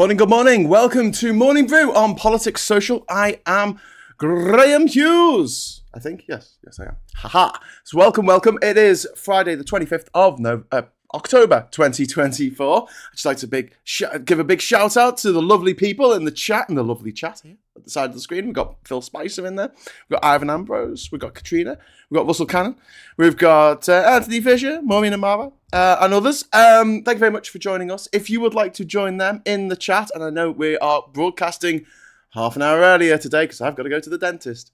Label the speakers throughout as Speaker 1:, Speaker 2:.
Speaker 1: Good morning. Welcome to Morning Brew on Politics Social. I am Graham Hughes. I think, yes, I am. Haha. So welcome. It is Friday the 25th of October 2024. I'd just like to give a big shout out to the lovely people in the chat, and the lovely chat here at the side of the screen. We've got Phil Spicer in there. We've got Ivan Ambrose. We've got Katrina. We've got Russell Cannon. We've got Anthony Fisher, Maureen Amara, and others. Thank you very much for joining us. If you would like to join them in the chat, and I know we are broadcasting half an hour earlier today because I've got to go to the dentist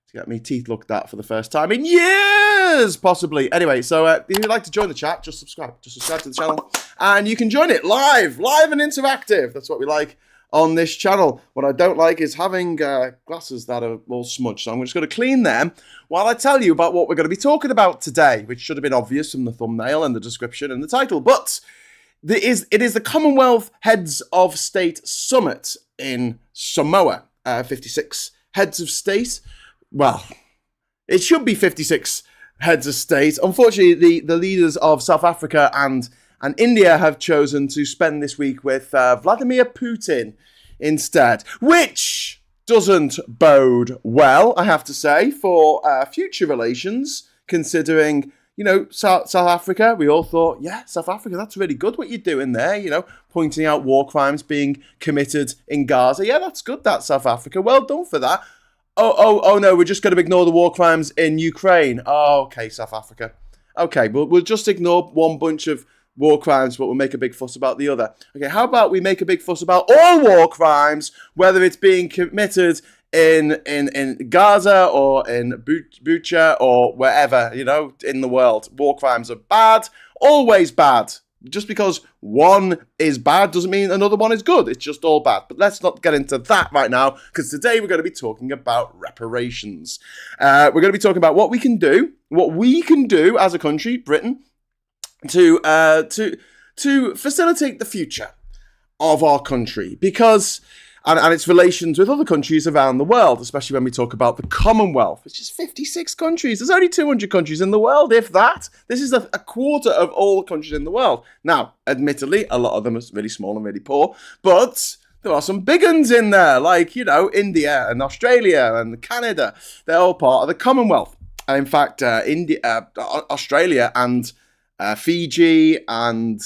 Speaker 1: to get my teeth looked at for the first time in years, possibly. Anyway, so if you'd like to join the chat, just subscribe. Just subscribe to the channel, and you can join it live and interactive. That's what we like on this channel. What I don't like is having glasses that are all smudged, so I'm just going to clean them while I tell you about what we're going to be talking about today, which should have been obvious from the thumbnail and the description and the title. But it is the Commonwealth Heads of State Summit in Samoa. 56 heads of state. Well, it should be 56 heads of state. Unfortunately, the leaders of South Africa and India have chosen to spend this week with Vladimir Putin instead, which doesn't bode well, I have to say, for future relations, considering, South Africa. We all thought, yeah, South Africa, that's really good what you're doing there, pointing out war crimes being committed in Gaza. Yeah, that's good, that South Africa. Well done for that. Oh no, we're just going to ignore the war crimes in Ukraine. Oh, okay, South Africa. Okay, we'll just ignore one bunch of war crimes, but we'll make a big fuss about the other. Okay, how about we make a big fuss about all war crimes, whether it's being committed in Gaza or in Bucha or wherever, in the world. War crimes are bad, always bad. Just because one is bad doesn't mean another one is good. It's just all bad. But let's not get into that right now, because today we're going to be talking about reparations. We're going to be talking about what we can do as a country, Britain, to facilitate the future of our country, because and its relations with other countries around the world, especially when we talk about the Commonwealth, which is 56 countries. There's only 200 countries in the world, if that. This is a quarter of all countries in the world. Now, admittedly, a lot of them are really small and really poor, but there are some big ones in there, like, India and Australia and Canada. They're all part of the Commonwealth. And in fact, Australia and Fiji and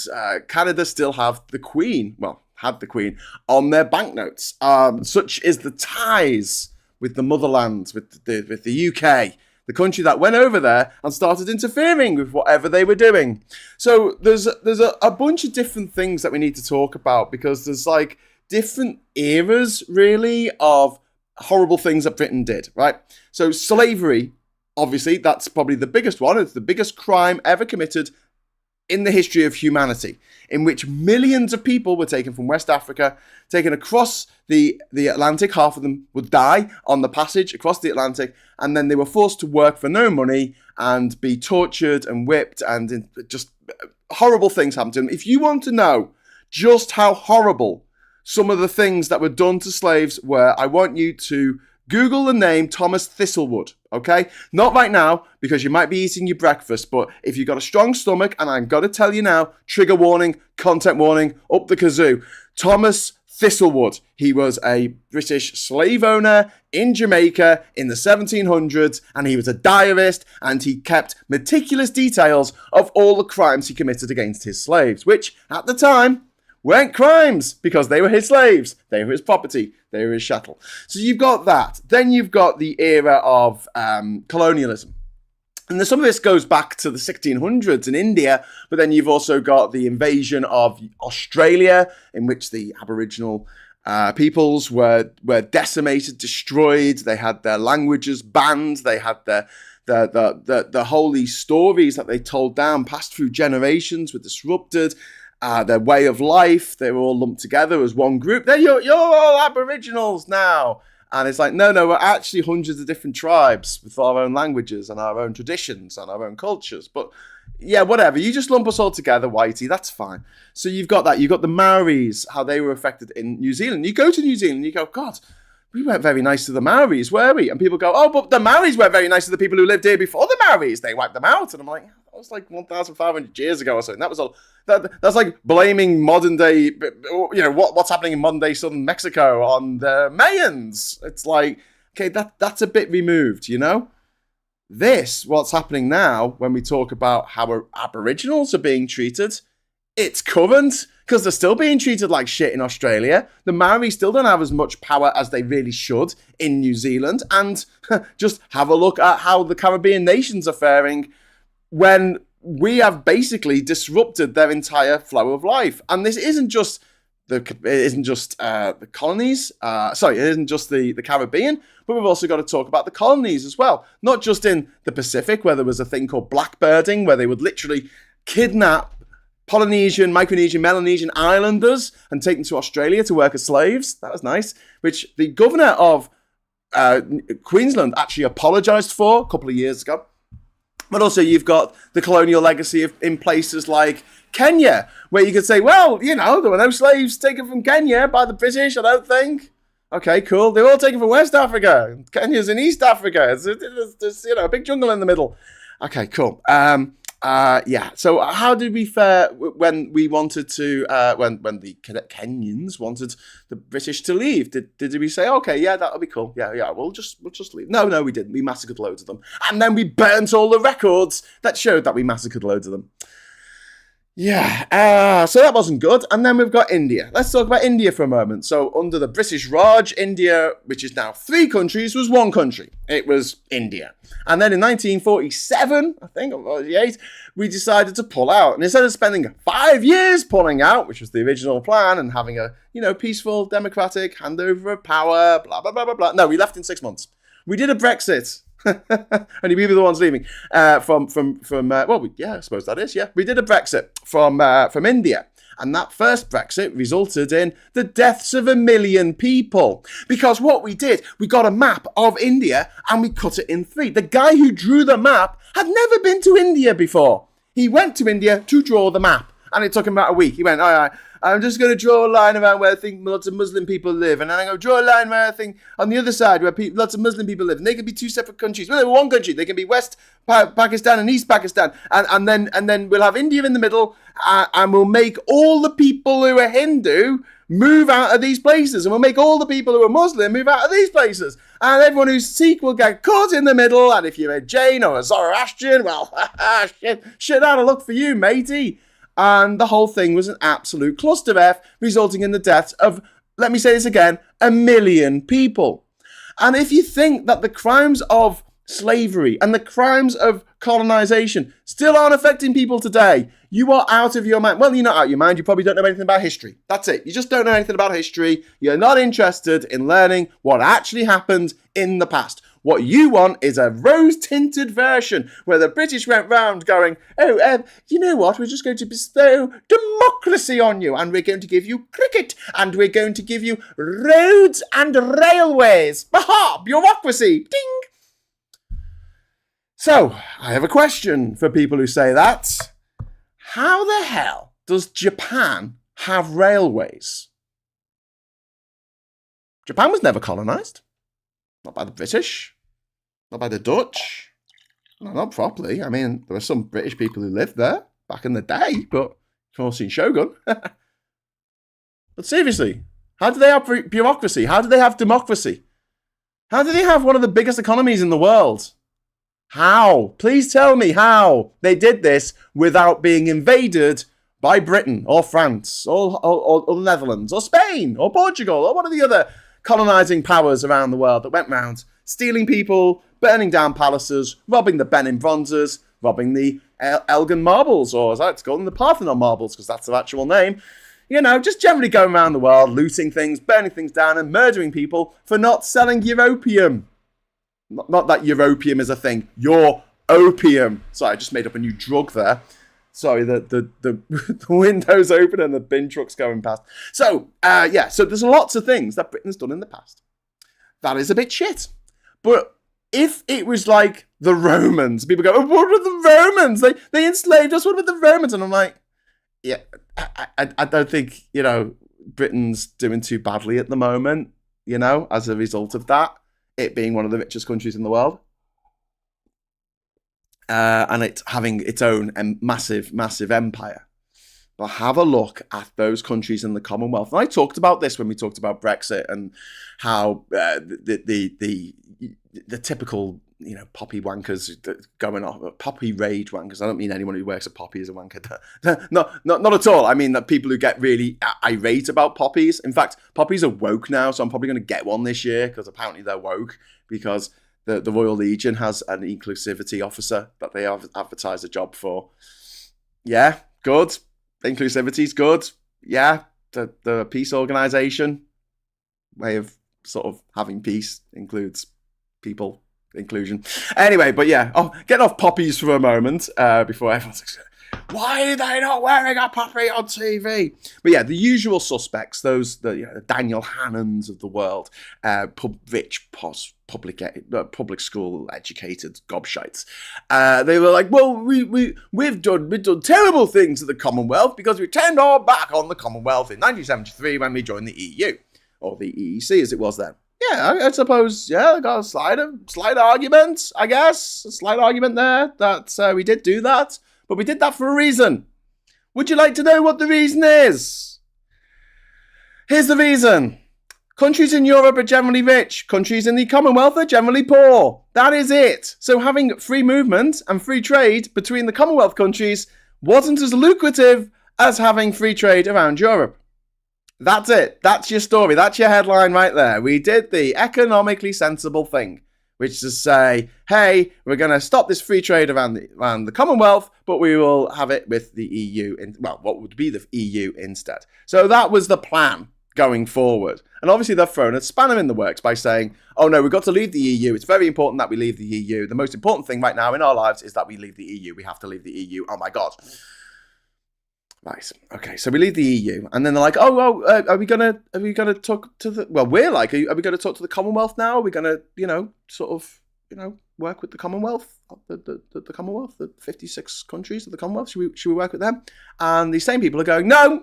Speaker 1: Canada still have the Queen. Well, had the Queen on their banknotes. Such is the ties with the motherland, with the UK, the country that went over there and started interfering with whatever they were doing. So there's a bunch of different things that we need to talk about, because there's like different eras really of horrible things that Britain did, right? So slavery, obviously, that's probably the biggest one. It's the biggest crime ever committed in the history of humanity, in which millions of people were taken from West Africa, taken across the Atlantic. Half of them would die on the passage across the Atlantic, and then they were forced to work for no money and be tortured and whipped, and just horrible things happened to them. If you want to know just how horrible some of the things that were done to slaves were, I want you to Google the name Thomas Thistlewood, okay? Not right now, because you might be eating your breakfast, but if you've got a strong stomach, and I'm going to tell you now, trigger warning, content warning, up the kazoo. Thomas Thistlewood. He was a British slave owner in Jamaica in the 1700s, and he was a diarist, and he kept meticulous details of all the crimes he committed against his slaves, which, at the time, weren't crimes, because they were his slaves. They were his property. They were his chattel. So you've got that. Then you've got the era of colonialism. And some of this goes back to the 1600s in India, but then you've also got the invasion of Australia, in which the Aboriginal peoples were decimated, destroyed. They had their languages banned. They had the holy stories that they told down, passed through generations, were disrupted. Their way of life, they were all lumped together as one group. You're all Aboriginals now. And it's like, no, we're actually hundreds of different tribes with our own languages and our own traditions and our own cultures. But yeah, whatever. You just lump us all together, Whitey. That's fine. So you've got that. You've got the Maoris, how they were affected in New Zealand. You go to New Zealand and you go, God, we weren't very nice to the Maoris, were we? And people go, oh, but the Maoris weren't very nice to the people who lived here before the Maoris. They wiped them out. And I'm like, was like 1,500 years ago or something. That's like blaming modern day, what's happening in modern day southern Mexico on the Mayans. It's like, okay, that's a bit removed, what's happening now when we talk about how Aboriginals are being treated, it's current, because they're still being treated like shit in Australia. The Maori still don't have as much power as they really should in New Zealand. And just have a look at how the Caribbean nations are faring when we have basically disrupted their entire flow of life. And this isn't just the colonies. It isn't just the Caribbean, but we've also got to talk about the colonies as well. Not just in the Pacific, where there was a thing called blackbirding, where they would literally kidnap Polynesian, Micronesian, Melanesian islanders and take them to Australia to work as slaves. That was nice. Which the governor of Queensland actually apologised for a couple of years ago. But also you've got the colonial legacy in places like Kenya, where you could say, well, there were no slaves taken from Kenya by the British, I don't think. Okay, cool. They were all taken from West Africa. Kenya's in East Africa. There's a big jungle in the middle. Okay, cool. So how did we fare when we wanted to, when the Kenyans wanted the British to leave? Did we say, okay, yeah, that'll be cool. Yeah, we'll just leave. No, we didn't. We massacred loads of them. And then we burnt all the records that showed that we massacred loads of them. Yeah, so that wasn't good. And then we've got India. Let's talk about India for a moment. So under the British Raj, India, which is now 3 countries, was 1 country. It was India. And then in 1947, I think, or 48, we decided to pull out. And instead of spending 5 years pulling out, which was the original plan, and having a, peaceful, democratic handover of power, blah, blah, blah, blah, blah. No, we left in 6 months. We did a Brexit. Only we were the ones leaving I suppose that is, yeah. We did a Brexit from India. And that first Brexit resulted in the deaths of 1 million people. Because what we did, we got a map of India and we cut it in 3. The guy who drew the map had never been to India before. He went to India to draw the map. And it took him about a week. He went, all right, I'm just going to draw a line around where I think lots of Muslim people live. And then I'm going to draw a line where I think on the other side where lots of Muslim people live. And they can be 2 separate countries. Well, they're 1 country. They can be West Pakistan and East Pakistan. And then we'll have India in the middle. And we'll make all the people who are Hindu move out of these places. And we'll make all the people who are Muslim move out of these places. And everyone who's Sikh will get caught in the middle. And if you're a Jain or a Zoroastrian, well, shit out of luck for you, matey. And the whole thing was an absolute cluster F, resulting in the deaths of, let me say this again, 1 million people. And if you think that the crimes of slavery and the crimes of colonization still aren't affecting people today, you are out of your mind. Well, you're not out of your mind. You probably don't know anything about history. That's it. You just don't know anything about history. You're not interested in learning what actually happened in the past. What you want is a rose-tinted version where the British went round going, you know what, we're just going to bestow democracy on you, and we're going to give you cricket, and we're going to give you roads and railways. Aha! Bureaucracy! Ding! So, I have a question for people who say that. How the hell does Japan have railways? Japan was never colonised. Not by the British. Not by the Dutch. No, not properly. I mean, there were some British people who lived there back in the day, but you've all seen Shogun. But seriously, how do they have bureaucracy? How do they have democracy? How do they have one of the biggest economies in the world? How? Please tell me how they did this without being invaded by Britain or France or the Netherlands or Spain or Portugal or one of the other colonising powers around the world that went round stealing people, burning down palaces, robbing the Benin bronzes, robbing the Elgin marbles, or as I like to call them, the Parthenon marbles, because that's their actual name. Just generally going around the world, looting things, burning things down, and murdering people for not selling europium. Not that europium is a thing. Your opium. Sorry, I just made up a new drug there. Sorry, the window's open and the bin truck's going past. So, so there's lots of things that Britain's done in the past. That is a bit shit. But if it was like the Romans, people go, oh, what about the Romans? They enslaved us. What about the Romans? And I'm like, yeah, I don't think, Britain's doing too badly at the moment, as a result of that, it being one of the richest countries in the world. and it's having its own massive empire. But have a look at those countries in the Commonwealth. And I talked about this when we talked about Brexit and how the typical, poppy wankers going off, poppy rage wankers. I don't mean anyone who works at Poppy is a wanker. Not at all. I mean that people who get really irate about poppies. In fact, poppies are woke now, so I'm probably going to get one this year because apparently they're woke because the Royal Legion has an inclusivity officer that they have advertised a job for. Yeah, good. Inclusivity's good. Yeah, the peace organisation way of sort of having peace includes people inclusion. Anyway, but yeah, get off poppies for a moment before everyone's like, why are they not wearing a poppy on TV? But yeah, the usual suspects, the Daniel Hannons of the world, rich public school educated gobshites. They were like, well, we've done terrible things to the Commonwealth because we turned our back on the Commonwealth in 1973 when we joined the EU, or the EEC as it was then. Yeah, I suppose, I got a slight argument, I guess. A slight argument there that we did do that, but we did that for a reason. Would you like to know what the reason is? Here's the reason. Countries in Europe are generally rich. Countries in the Commonwealth are generally poor. That is it. So having free movement and free trade between the Commonwealth countries wasn't as lucrative as having free trade around Europe. That's it. That's your story. That's your headline right there. We did the economically sensible thing, which is to say, hey, we're going to stop this free trade around the Commonwealth, but we will have it with the EU, what would be the EU instead. So that was the plan going forward. And obviously they've thrown a spanner in the works by saying, oh no, we've got to leave the EU. It's very important that we leave the EU. The most important thing right now in our lives is that we leave the EU. We have to leave the EU. Oh my God. Right. Okay. So we leave the EU, and then they're like, are we gonna talk to the? Well, we're like, are we gonna talk to the Commonwealth now? Are we gonna, work with the Commonwealth, the Commonwealth, the 56 countries of the Commonwealth? Should we work with them? And these same people are going, no,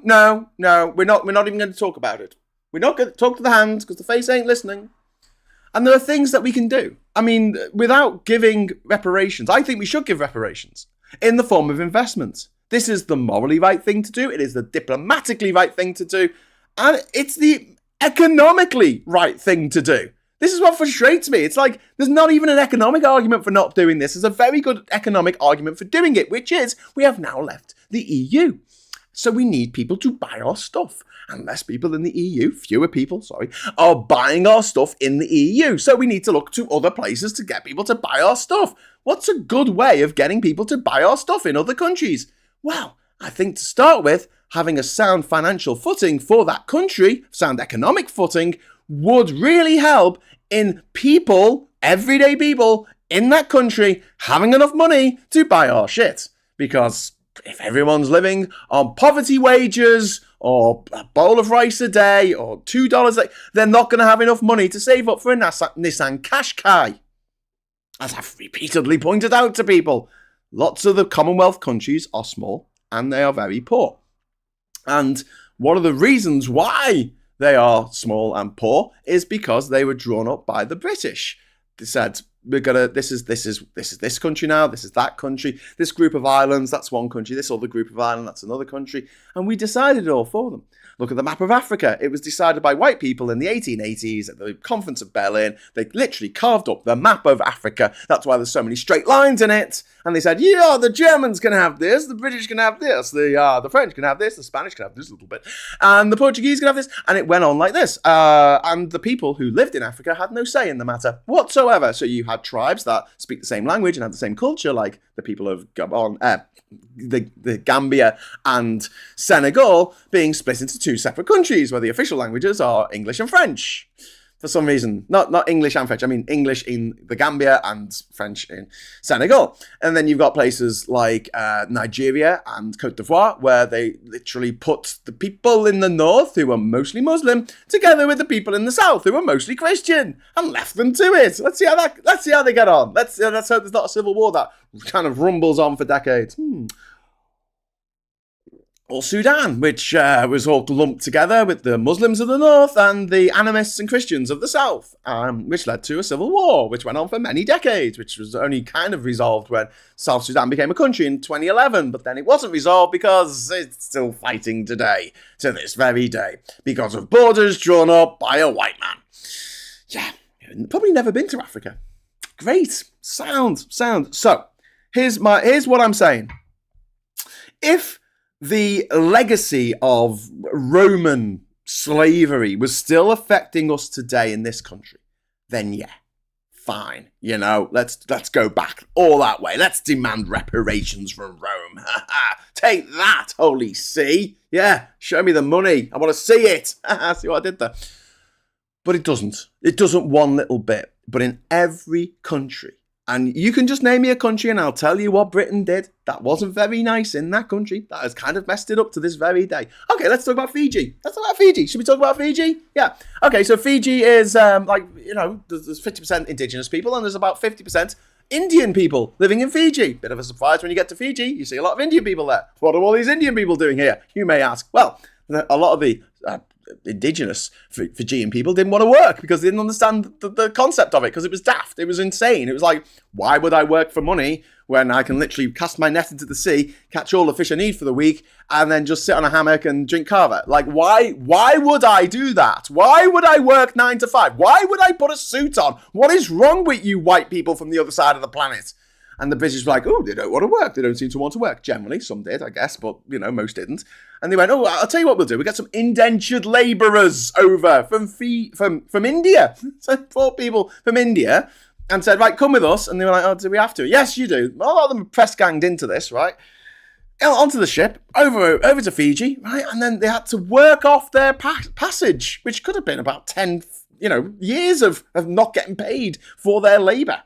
Speaker 1: we're not even going to talk about it. We're not going to talk to the hands because the face ain't listening. And there are things that we can do. I mean, without giving reparations, I think we should give reparations in the form of investment. This is the morally right thing to do. It is the diplomatically right thing to do. And it's the economically right thing to do. This is what frustrates me. It's like, there's not even an economic argument for not doing this. There's a very good economic argument for doing it, which is we have now left the EU. So we need people to buy our stuff. And less people in the EU, fewer people, are buying our stuff in the EU. So we need to look to other places to get people to buy our stuff. What's a good way of getting people to buy our stuff in other countries? Well, I think to start with, having a sound financial footing for that country, sound economic footing, would really help in people, everyday people in that country, having enough money to buy our shit. Because if everyone's living on poverty wages, or a bowl of rice a day, or $2 a day, they're not going to have enough money to save up for a Nissan Qashqai. As I've repeatedly pointed out to people, lots of the Commonwealth countries are small and they are very poor. And one of the reasons why they are small and poor is because they were drawn up by the British. They said, this is this country now, this is that country, this group of islands, that's one country, this other group of islands, that's another country. And we decided it all for them. Look at the map of Africa. It was decided by white people in the 1880s at the Conference of Berlin. They literally carved up the map of Africa. That's why there's so many straight lines in it. And they said, yeah, the Germans can have this, the British can have this, the French can have this, the Spanish can have this a little bit, and the Portuguese can have this. And it went on like this. And the people who lived in Africa had no say in the matter whatsoever. So you had tribes that speak the same language and have the same culture, like the people of Gabon, the Gambia and Senegal, being split into two separate countries where the official languages are English and French. For some reason, not English and French. I mean English in the Gambia and French in Senegal. And then you've got places like Nigeria and Cote d'Ivoire, where they literally put the people in the north, who are mostly Muslim, together with the people in the south, who are mostly Christian, and left them to it. Let's see how they get on. Let's hope there's not a civil war that kind of rumbles on for decades. or Sudan, which was all lumped together with the Muslims of the north and the animists and Christians of the south, which led to a civil war, which went on for many decades, which was only kind of resolved when South Sudan became a country in 2011. But then it wasn't resolved because it's still fighting today, to this very day, because of borders drawn up by a white man. Yeah, probably never been to Africa. Great. Sound. So, here's what I'm saying. If the legacy of Roman slavery was still affecting us today in this country, then yeah, fine. Let's go back all that way. Let's demand reparations from Rome. Take that, Holy See. Yeah, show me the money. I want to see it. See what I did there? But it doesn't. It doesn't one little bit. But in every country, and you can just name me a country and I'll tell you what Britain did. That wasn't very nice in that country. That has kind of messed it up to this very day. Okay, let's talk about Fiji. Should we talk about Fiji? Yeah. Okay, so Fiji is there's 50% indigenous people and there's about 50% Indian people living in Fiji. Bit of a surprise when you get to Fiji. You see a lot of Indian people there. What are all these Indian people doing here? You may ask. Well, a lot of the indigenous Fijian people didn't want to work because they didn't understand the concept of it, because it was daft. It was insane. It was like, why would I work for money when I can literally cast my net into the sea, catch all the fish I need for the week, and then just sit on a hammock and drink kava? Like, why would I do that? Why would I work 9 to 5? Why would I put a suit on? What is wrong with you white people from the other side of the planet? And the British were like, oh, they don't want to work. They don't seem to want to work. Generally, some did, I guess, but, most didn't. And they went, oh, I'll tell you what we'll do. We'll get some indentured labourers over from India. So 4 people from India and said, right, come with us. And they were like, oh, do we have to? Yes, you do. A lot of them press ganged into this, right? Onto the ship, over to Fiji, right? And then they had to work off their passage, which could have been about 10, years of not getting paid for their labour.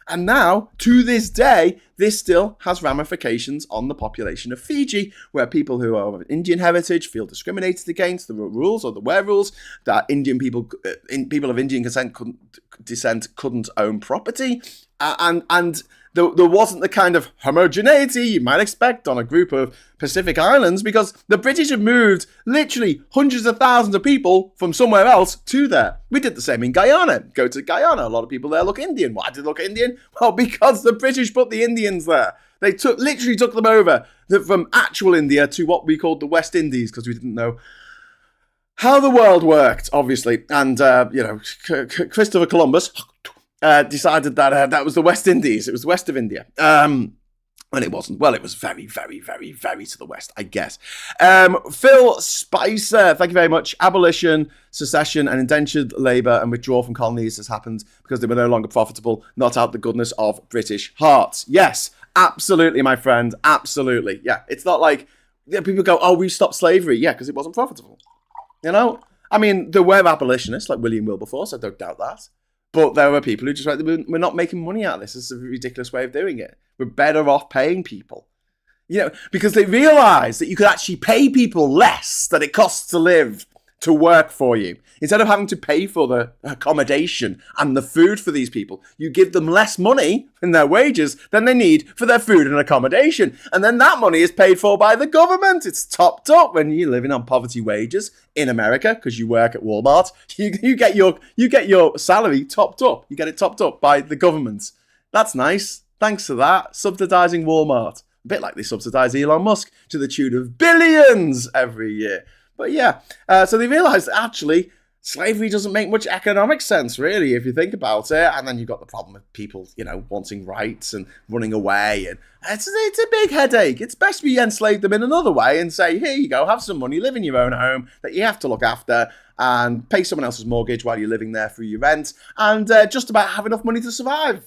Speaker 1: And now, to this day, this still has ramifications on the population of Fiji, where people who are of Indian heritage feel discriminated against. The rules or the were rules that people of Indian descent couldn't own property, and there wasn't the kind of homogeneity you might expect on a group of Pacific Islands, because the British have moved literally hundreds of thousands of people from somewhere else to there. We did the same in Guyana. Go to Guyana, a lot of people there look Indian. Why did they look Indian? Well, because the British put the Indians there. They literally took them over from actual India to what we called the West Indies, because we didn't know how the world worked, obviously. And, Christopher Columbus decided that that was the West Indies. It was west of India. And it wasn't. Well, it was very, very, very, very to the west, I guess. Phil Spicer, thank you very much. Abolition, secession, and indentured labour and withdrawal from colonies has happened because they were no longer profitable, not out the goodness of British hearts. Yes, absolutely, my friend. Absolutely. Yeah, it's not like people go, oh, we stopped slavery. Yeah, because it wasn't profitable. I mean, there were abolitionists like William Wilberforce, I don't doubt that. But there were people who just went, we're not making money out of this. This is a ridiculous way of doing it. We're better off paying people. Because they realised that you could actually pay people less than it costs to live to work for you. Instead of having to pay for the accommodation and the food for these people, you give them less money in their wages than they need for their food and accommodation. And then that money is paid for by the government. It's topped up when you're living on poverty wages in America because you work at Walmart. You get your salary topped up. You get it topped up by the government. That's nice. Thanks for that. Subsidising Walmart. A bit like they subsidise Elon Musk to the tune of billions every year. But yeah, so they realised that actually slavery doesn't make much economic sense, really, if you think about it. And then you've got the problem of people, wanting rights and running away. And it's a big headache. It's best we enslave them in another way and say, here you go, have some money, live in your own home that you have to look after and pay someone else's mortgage while you're living there through your rent and just about have enough money to survive.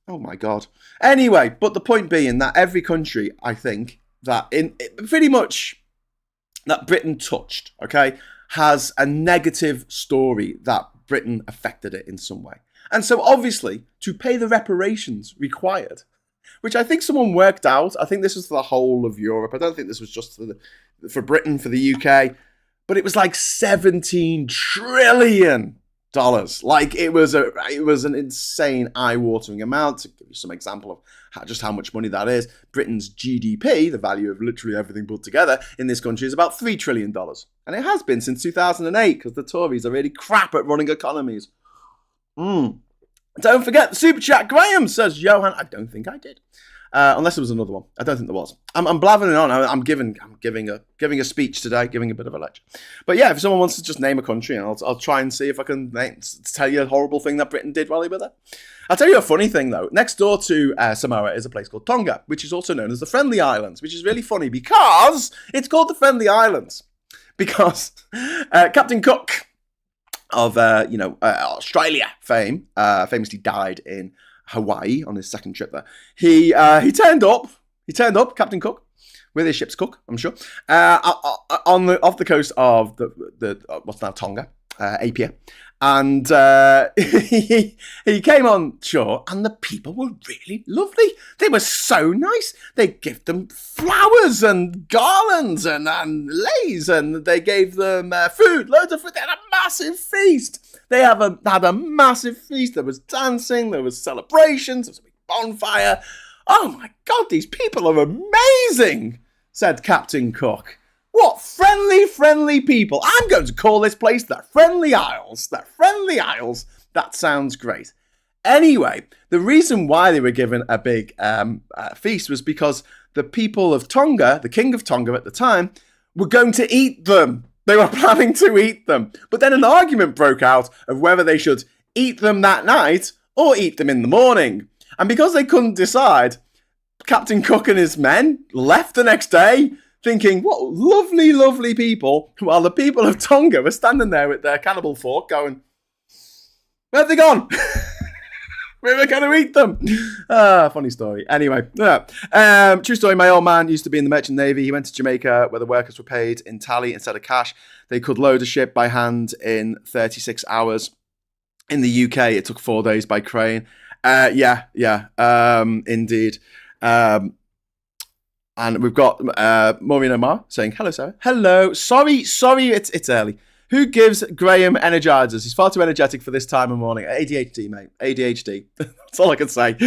Speaker 1: Oh, my God. Anyway, but the point being that every country, I think, that pretty much that Britain touched, okay, has a negative story that Britain affected it in some way. And so obviously, to pay the reparations required, which I think someone worked out, I think this was for the whole of Europe. I don't think this was just for Britain, for the UK, but it was like 17 trillion Like it was an insane, eye-watering amount. To give you some example of just how much money that is, Britain's GDP, the value of literally everything put together in this country, is about $3 trillion. And it has been since 2008 because the Tories are really crap at running economies. Don't forget the super chat. Graham says, Johan, I don't think I did. Unless there was another one. I don't think there was. I'm blathering on. I'm giving a speech today, giving a bit of a lecture. But yeah, if someone wants to just name a country, I'll try and see if I can tell you a horrible thing that Britain did while they were there. I'll tell you a funny thing though. Next door to Samoa is a place called Tonga, which is also known as the Friendly Islands, which is really funny because it's called the Friendly Islands because Captain Cook of Australia fame famously died in Hawaii on his second trip there. He turned up, Captain Cook, with his ship's cook, I'm sure, off the coast of the what's now Tonga, Apia, and he came on shore, and the people were really lovely. They were so nice. They gave them flowers and garlands and leis, and they gave them food, loads of food. They had a massive feast. They had a massive feast. There was dancing. There was celebrations. There was a big bonfire. Oh my God, these people are amazing, said Captain Cook. What friendly people. I'm going to call this place the Friendly Isles. The Friendly Isles. That sounds great. Anyway, the reason why they were given a big feast was because the people of Tonga, the king of Tonga at the time, were going to eat them. They were planning to eat them. But then an argument broke out of whether they should eat them that night or eat them in the morning. And because they couldn't decide, Captain Cook and his men left the next day thinking, what lovely, lovely people, while the people of Tonga were standing there with their cannibal fork going, where have they gone? We were going to eat them. Funny story. Anyway, yeah. True story. My old man used to be in the Merchant Navy. He went to Jamaica where the workers were paid in tally instead of cash. They could load a ship by hand in 36 hours. In the UK, it took 4 days by crane. Indeed. And we've got Maureen Omar saying, hello, Sarah. Hello. Sorry, it's early. Who gives Graham energizers? He's far too energetic for this time of morning. ADHD, mate. ADHD. That's all I can say.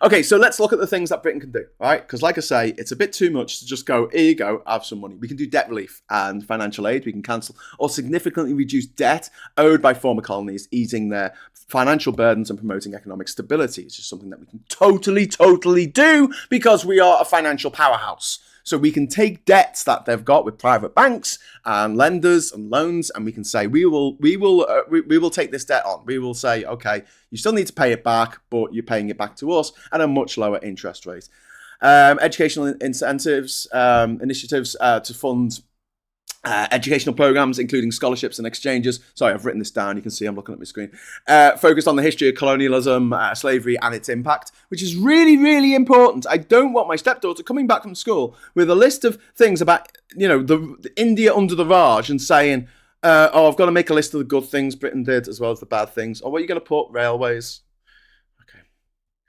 Speaker 1: Okay, so let's look at the things that Britain can do, all right? Because like I say, it's a bit too much to just go, here you go, have some money. We can do debt relief and financial aid. We can cancel or significantly reduce debt owed by former colonies, easing their financial burdens and promoting economic stability. It's just something that we can totally do because we are a financial powerhouse. So we can take debts that they've got with private banks and lenders and loans, and we can say we will take this debt on. We will say, okay, you still need to pay it back, but you're paying it back to us at a much lower interest rate. Educational incentives, initiatives to fund educational programs, including scholarships and exchanges. Sorry, I've written this down. You can see I'm looking at my screen. Focused on the history of colonialism, slavery, and its impact, which is really, really important. I don't want my stepdaughter coming back from school with a list of things about, the India under the Raj and saying, I've got to make a list of the good things Britain did as well as the bad things. Or what are you going to put? Railways. Okay.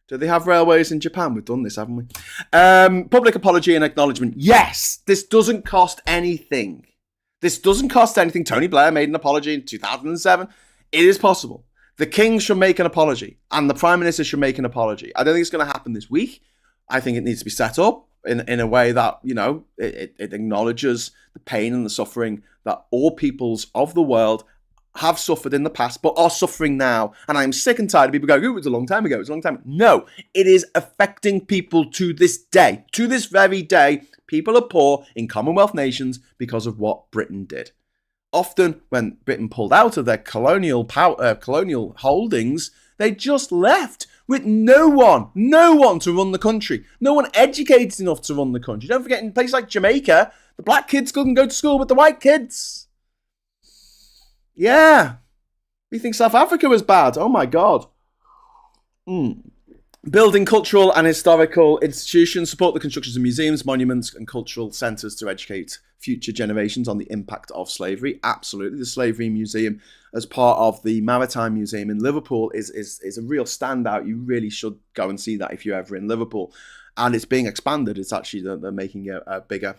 Speaker 1: Do they have railways in Japan? We've done this, haven't we? Public apology and acknowledgement. Yes, this doesn't cost anything. This doesn't cost anything. Tony Blair made an apology in 2007. It is possible. The King should make an apology and the Prime Minister should make an apology. I don't think it's going to happen this week. I think it needs to be set up in a way that, it acknowledges the pain and the suffering that all peoples of the world have suffered in the past, but are suffering now. And I'm sick and tired of people going, it was a long time ago. It was a long time ago. No, it is affecting people to this day. To this very day, people are poor in Commonwealth nations because of what Britain did. Often, when Britain pulled out of their colonial holdings, they just left with no one to run the country. No one educated enough to run the country. Don't forget, in places like Jamaica, the black kids couldn't go to school with the white kids. Yeah. You think South Africa was bad? Oh my God. Building cultural and historical institutions, support the constructions of museums, monuments, and cultural centres to educate future generations on the impact of slavery. Absolutely. The Slavery Museum, as part of the Maritime Museum in Liverpool, is a real standout. You really should go and see that if you're ever in Liverpool. And it's being expanded. It's actually, they're making a bigger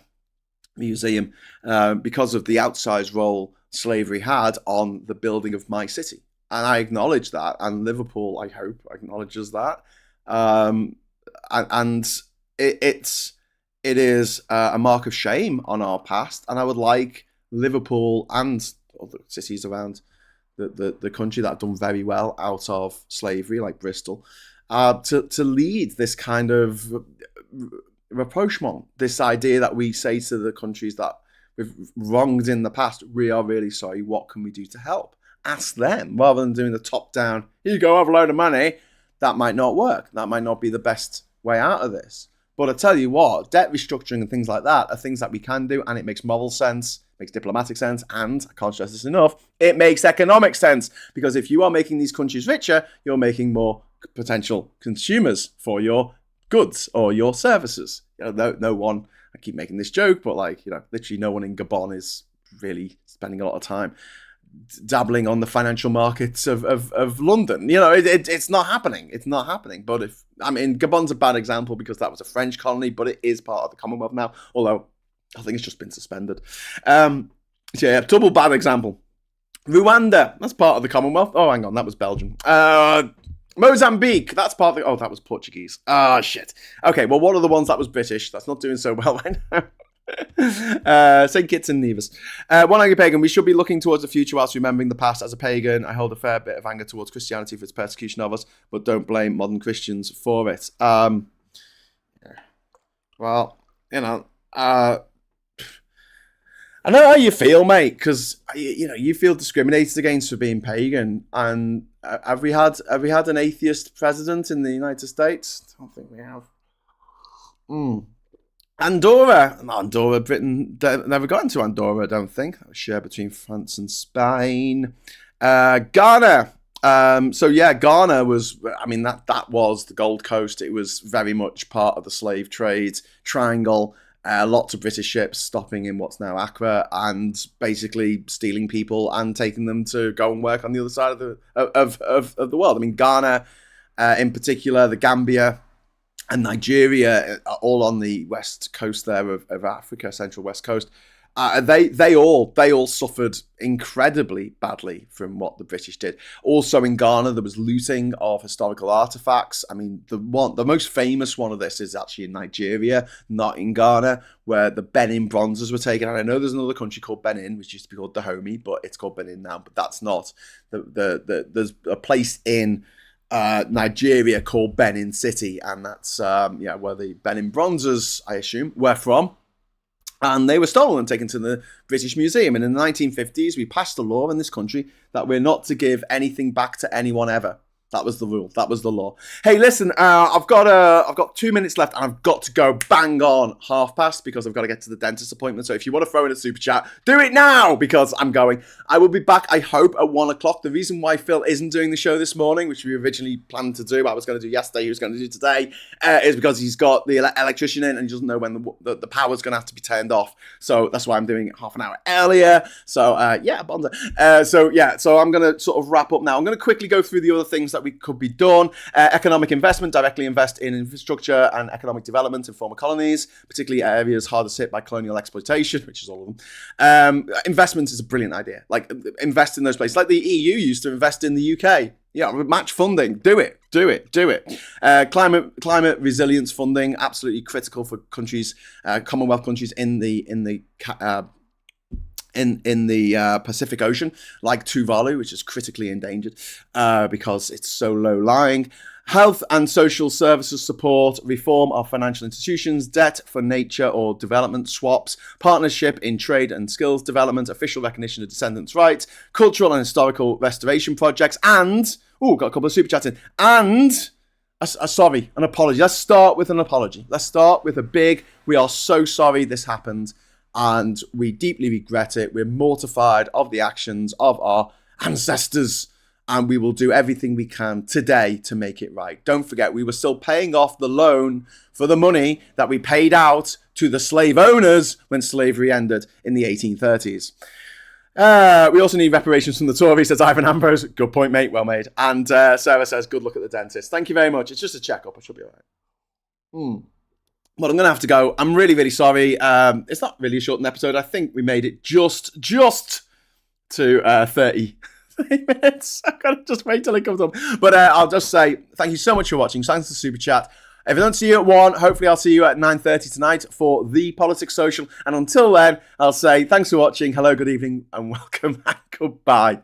Speaker 1: museum because of the outsized role slavery had on the building of my city. And I acknowledge that, and Liverpool, I hope, acknowledges that. And it is a mark of shame on our past, and I would like Liverpool and other cities around the country that have done very well out of slavery, like Bristol, to lead this kind of rapprochement, this idea that we say to the countries that we've wronged in the past, we are really sorry, what can we do to help? Ask them, rather than doing the top-down, here you go, have a load of money. That might not work. That might not be the best way out of this. But I tell you what, debt restructuring and things like that are things that we can do, and it makes moral sense, makes diplomatic sense, and, I can't stress this enough, it makes economic sense. Because if you are making these countries richer, you're making more potential consumers for your goods or your services. No one, I keep making this joke, but literally no one in Gabon is really spending a lot of time dabbling on the financial markets of London. It's not happening. It's not happening. But Gabon's a bad example because that was a French colony, but it is part of the Commonwealth now, although I think it's just been suspended. Double bad example. Rwanda, that's part of the Commonwealth. Oh, hang on, that was Belgium. Mozambique, that's part of the... Oh, that was Portuguese. Ah, shit. Okay, well, one of the ones that was British. That's not doing so well right now. St. Kitts and Nevis. One-legged pagan, we should be looking towards the future whilst remembering the past. As a pagan, I hold a fair bit of anger towards Christianity for its persecution of us, but don't blame modern Christians for it. I know how you feel, mate, because you feel discriminated against for being pagan. And have we had an atheist president in the United States? I don't think we have. Andorra, Britain never got into Andorra, I don't think. That was shared between France and Spain. Ghana. Ghana was, that was the Gold Coast. It was very much part of the slave trade triangle. Lots of British ships stopping in what's now Accra and basically stealing people and taking them to go and work on the other side of the world. Ghana, in particular, the Gambia, and Nigeria are all on the west coast there of Africa, central west coast. They all suffered incredibly badly from what the British did. Also in Ghana, there was looting of historical artifacts. The most famous one of this is actually in Nigeria, not in Ghana, where the Benin bronzes were taken. And I know there's another country called Benin, which used to be called Dahomey, but it's called Benin now. But that's not there's a place in Nigeria called Benin City, and that's where the Benin bronzes, I assume, were from. And they were stolen and taken to the British Museum. And in the 1950s, we passed a law in this country that we're not to give anything back to anyone ever. That was the rule. That was the law. Hey, listen, I've got 2 minutes left, and I've got to go bang on past because I've got to get to the dentist appointment. So if you want to throw in a super chat, do it now because I'm going. I will be back, I hope, at 1 o'clock. The reason why Phil isn't doing the show this morning, which we originally planned to do, I was going to do yesterday, he was going to do today, is because he's got the electrician in and he doesn't know when the power's going to have to be turned off. So that's why I'm doing it half an hour earlier. So Bonda. So I'm going to sort of wrap up now. I'm going to quickly go through the other ththings that we could be done. Economic investment, directly invest in infrastructure and economic development in former colonies, particularly areas hardest hit by colonial exploitation, which is all of them. Investment is a brilliant idea. Invest in those places. Like the EU used to invest in the UK. Yeah, match funding. Do it. Climate resilience funding, absolutely critical for countries, Commonwealth countries in the Pacific Ocean, like Tuvalu, which is critically endangered because it's so low-lying. Health and social services support, reform of financial institutions, debt for nature or development swaps, partnership in trade and skills development, official recognition of descendants' rights, cultural and historical restoration projects, and, got a couple of super chats in, and, an apology. Let's start with an apology. Let's start with a big, we are so sorry this happened, and we deeply regret it. We're mortified of the actions of our ancestors, and we will do everything we can today to make it right. Don't forget, we were still paying off the loan for the money that we paid out to the slave owners when slavery ended in the 1830s. We also need reparations from the Tories, says Ivan Ambrose. Good point, mate. Well made. And Sarah says, good luck at the dentist. Thank you very much. It's just a checkup. I should be all right. But I'm going to have to go. I'm really, really sorry. It's not really a shortened episode. I think we made it just to 30 minutes. I've got to just wait till it comes up. But I'll just say thank you so much for watching. Thanks for the super chat. If I don't see you at 1, hopefully I'll see you at 9:30 tonight for the Politics Social. And until then, I'll say thanks for watching. Hello, good evening, and welcome and goodbye.